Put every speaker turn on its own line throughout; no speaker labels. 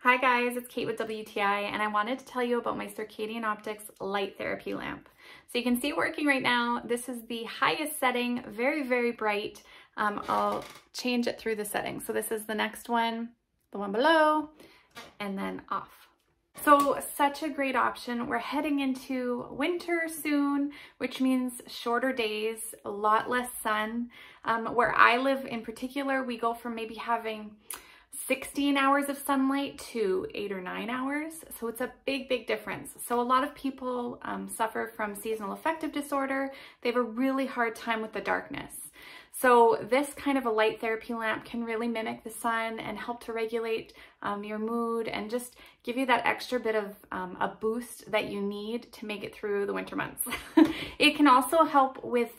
Hi guys, it's Kate with WTI, and I wanted to tell you about my Circadian Optics light therapy lamp. So you can see it working right now. This is the highest setting, very, very bright. I'll change it through the settings. So this is the next one, the one below, and then off. So such a great option. We're heading into winter soon, which means shorter days, a lot less sun. Where I live in particular, we go from maybe having 16 hours of sunlight to 8 or 9 hours. So it's a big, big difference. So a lot of people suffer from seasonal affective disorder. They have a really hard time with the darkness. So this kind of a light therapy lamp can really mimic the sun and help to regulate your mood and just give you that extra bit of a boost that you need to make it through the winter months. It can also help with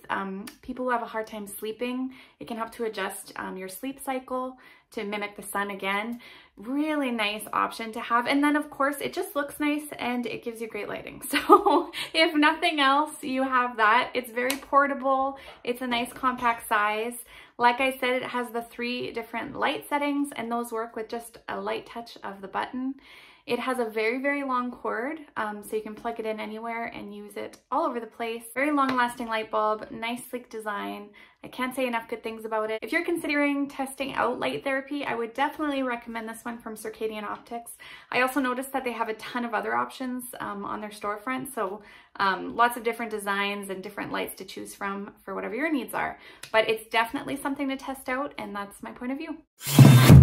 people who have a hard time sleeping. It can help to adjust your sleep cycle to mimic the sun again. Really nice option to have. And then of course it just looks nice and it gives you great lighting. So if nothing else, you have that. It's very portable. It's a nice compact size. Like I said, it has the 3 different light settings and those work with just a light touch of the button. It has a very, very long cord, so you can plug it in anywhere and use it all over the place. Very long lasting light bulb, nice sleek design. I can't say enough good things about it. If you're considering testing out light therapy, I would definitely recommend this one from Circadian Optics. I also noticed that they have a ton of other options on their storefront, so lots of different designs and different lights to choose from for whatever your needs are. But it's definitely something to test out, and that's my point of view.